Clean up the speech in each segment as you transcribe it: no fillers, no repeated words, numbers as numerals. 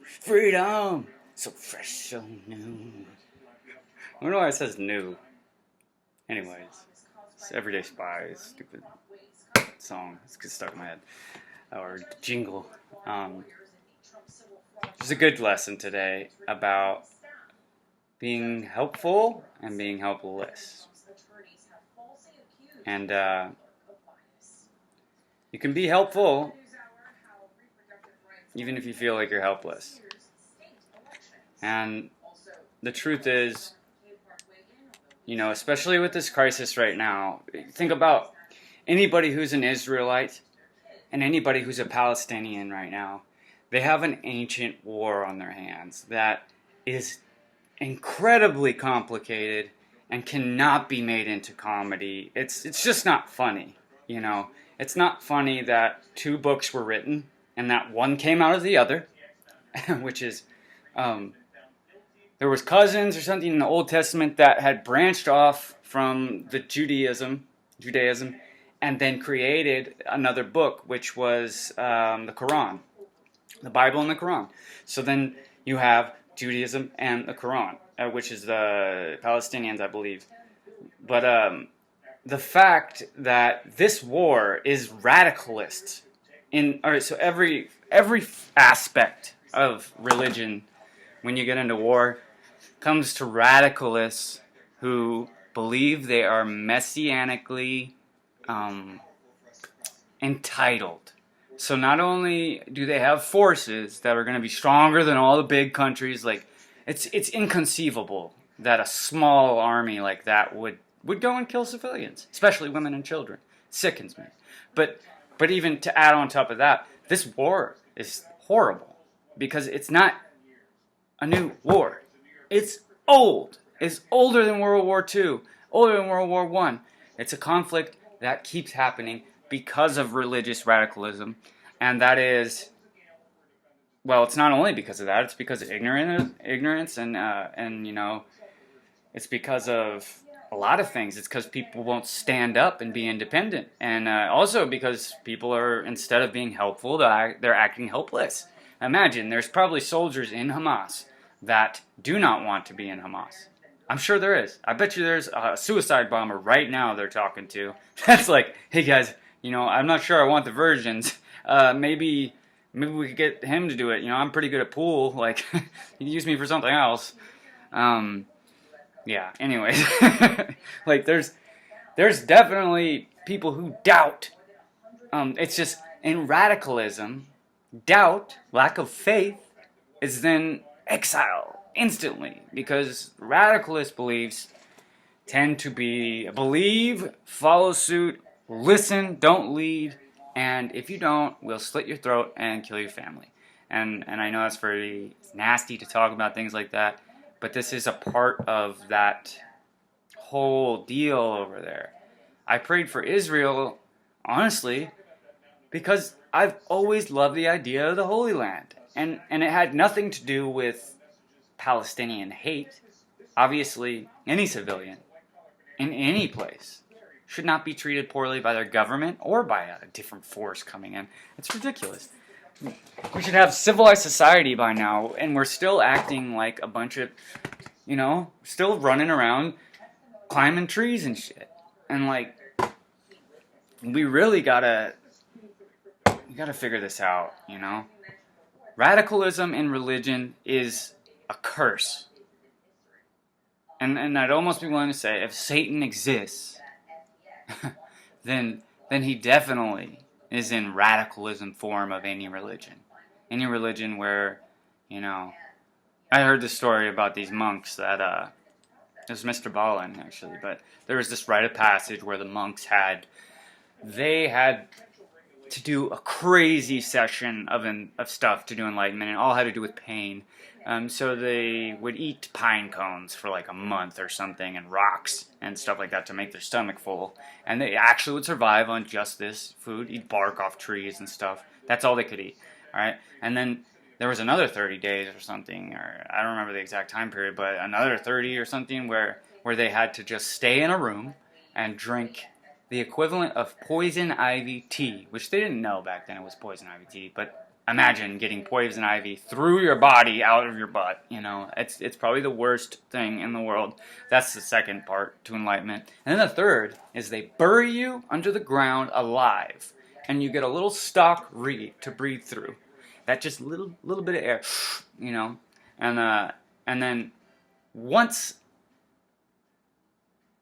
Freedom! So fresh, so new. I don't know why it says new. Anyways, it's Everyday Spy, stupid song. It's get stuck in my head. Or jingle. There's a good lesson today about being helpful and being helpless. And you can be helpful even if you feel like you're helpless. And the truth is, especially with this crisis right now, think about anybody who's an Israelite and anybody who's a Palestinian right now. They have an ancient war on their hands that is incredibly complicated and cannot be made into comedy. It's just not funny, It's not funny that two books were written and that one came out of the other, which is, there was cousins or something in the Old Testament that had branched off from the Judaism, and then created another book, which was the Quran, the Bible and the Quran. So then you have Judaism and the Quran, which is the Palestinians, I believe. But the fact that this war is radicalist so every aspect of religion, when you get into war, comes to radicalists who believe they are messianically entitled. So not only do they have forces that are going to be stronger than all the big countries, like it's inconceivable that a small army like that would go and kill civilians, especially women and children. It sickens me. But even to add on top of that, this war is horrible because it's not a new war. It's old. It's older than World War II, older than World War I. It's a conflict that keeps happening because of religious radicalism, and that is, well, it's not only because of that. It's because of ignorance, and it's because of a lot of things. It's because people won't stand up and be independent, and also because people are, instead of being helpful, they're acting helpless. Imagine there's probably soldiers in Hamas that do not want to be in Hamas. I'm sure there is. I bet you there's a suicide bomber right now they're talking to. That's like, hey guys, I'm not sure I want the virgins. Maybe we could get him to do it. I'm pretty good at pool. Like, you can use me for something else. Yeah, anyways. Like, there's definitely people who doubt. It's just, in radicalism, doubt, lack of faith, is then exile instantly, because radicalist beliefs tend to be believe, follow suit, listen, don't lead, and if you don't, we'll slit your throat and kill your family. And I know that's very nasty to talk about things like that, but this is a part of that whole deal over there. I prayed for Israel, honestly, because I've always loved the idea of the Holy Land. And it had nothing to do with Palestinian hate. Obviously, any civilian in any place should not be treated poorly by their government or by a different force coming in. It's ridiculous. We should have civilized society by now, and we're still acting like a bunch of, still running around climbing trees and shit. And like, we really gotta figure this out, Radicalism in religion is a curse. And I'd almost be willing to say, if Satan exists, then he definitely is in radicalism form of any religion. Any religion where, I heard this story about these monks that, it was Mr. Ballin, actually, but there was this rite of passage where the monks had to do a crazy session of stuff to do enlightenment, and all had to do with pain. So they would eat pine cones for like a month or something, and rocks and stuff like that to make their stomach full. And they actually would survive on just this food, eat bark off trees and stuff. That's all they could eat. All right, and then there was another 30 days or something, or I don't remember the exact time period, but another 30 or something where they had to just stay in a room and drink the equivalent of poison ivy tea, which they didn't know back then it was poison ivy tea, but imagine getting poison ivy through your body, out of your butt. You know, it's probably the worst thing in the world. That's the second part to enlightenment. And then the third is they bury you under the ground alive, and you get a little stock reed to breathe through. That just little bit of air, you know, and then once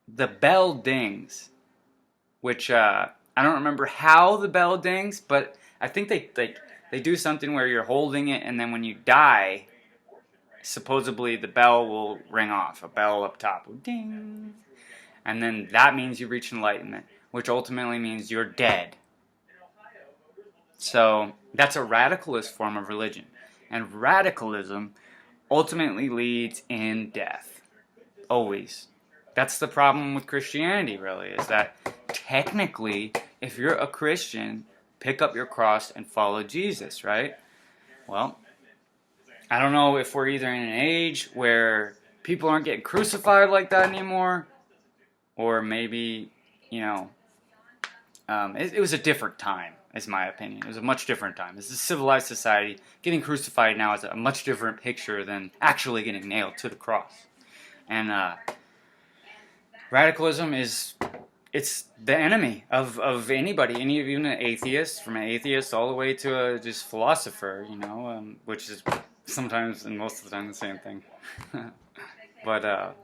the bell dings, which I don't remember how the bell dings, but I think they do something where you're holding it, and then when you die, supposedly the bell will ring off. A bell up top will ding. And then that means you reach enlightenment, which ultimately means you're dead. So that's a radicalist form of religion. And radicalism ultimately leads in death. Always. That's the problem with Christianity, really, is that technically, if you're a Christian, pick up your cross and follow Jesus, right? Well, I don't know if we're either in an age where people aren't getting crucified like that anymore, or maybe, you know, it was a different time, is my opinion. It was a much different time. It's a civilized society. Getting crucified now is a much different picture than actually getting nailed to the cross. And radicalism it's the enemy of anybody, even an atheist, from an atheist all the way to a just philosopher, you know, which is sometimes and most of the time the same thing. But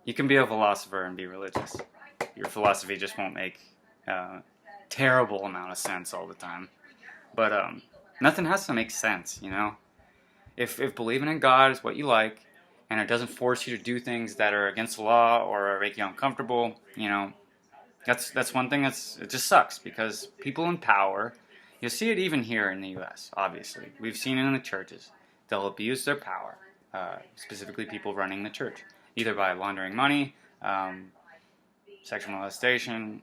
you can be a philosopher and be religious. Your philosophy just won't make terrible amount of sense all the time. But nothing has to make sense, you know. If believing in God is what you like, and it doesn't force you to do things that are against the law or make you uncomfortable, you know, that's one thing it just sucks, because people in power, you'll see it even here in the U.S., obviously. We've seen it in the churches. They'll abuse their power, specifically people running the church, either by laundering money, sexual molestation,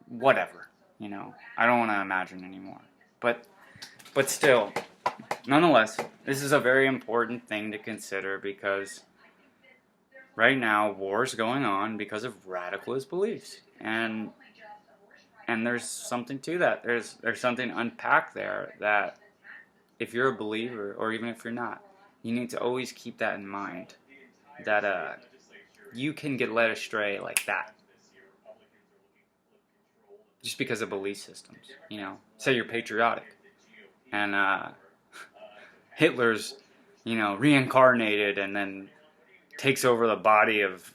whatever, you know. I don't want to imagine anymore. But still, nonetheless, this is a very important thing to consider, because right now war's going on because of radicalist beliefs, and there's something to that. There's something unpacked there, that if you're a believer, or even if you're not, you need to always keep that in mind, that you can get led astray like that just because of belief systems. You know, say you're patriotic, and Hitler's, you know, reincarnated and then takes over the body of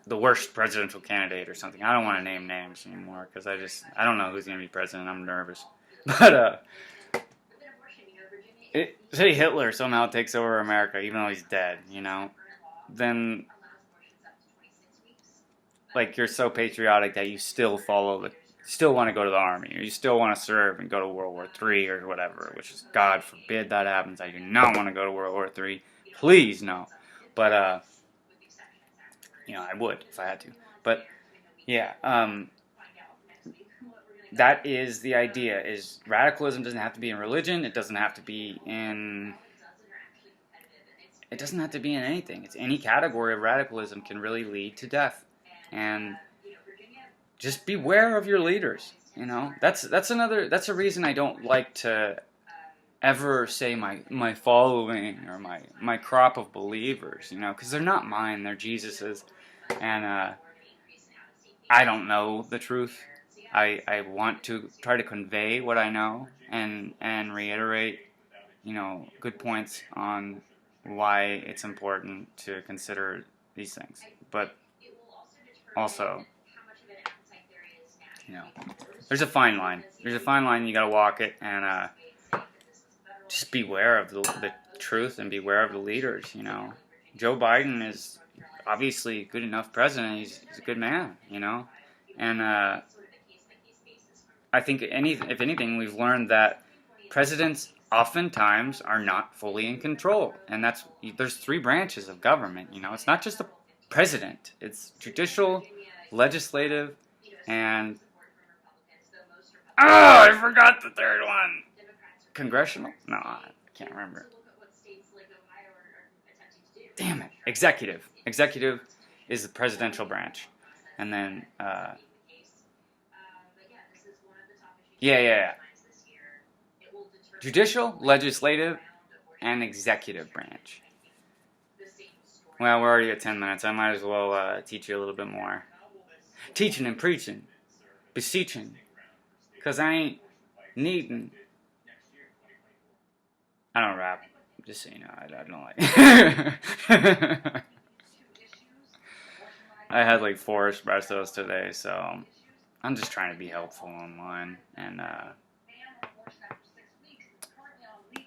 the worst presidential candidate or something. I don't want to name names anymore, because I don't know who's going to be president. I'm nervous. But say Hitler somehow takes over America, even though he's dead, you know, then, like, you're so patriotic that you still still want to go to the army, or you still want to serve and go to World War III or whatever, which is, God forbid that happens. I do not want to go to World War III. Please, no. But, you know, I would if I had to. But, yeah, that is the idea, is radicalism doesn't have to be in religion. It doesn't have to be in anything. It's any category of radicalism can really lead to death. And just beware of your leaders, you know. That's a reason I don't like to ever say my following or my crop of believers, you know, because they're not mine, they're Jesus's. And I don't know the truth. I want to try to convey what I know, and reiterate, you know, good points on why it's important to consider these things. But also, you know, there's a fine line. There's a fine line, you gotta walk it, and just beware of the truth, and beware of the leaders, you know. Joe Biden is obviously a good enough president. He's a good man, you know. And I think if anything, we've learned that presidents oftentimes are not fully in control. And there's 3 branches of government, you know. It's not just the president. It's judicial, legislative, and I forgot the third one. Congressional? No, I can't remember. Damn it. Executive. Executive is the presidential branch. And then, yeah. Judicial, legislative, and executive branch. Well, we're already at 10 minutes. I might as well teach you a little bit more. Teaching and preaching. Beseeching. Because I ain't needing. I don't rap. Just so you know, I don't like. I had like 4 espressos today, so I'm just trying to be helpful online. And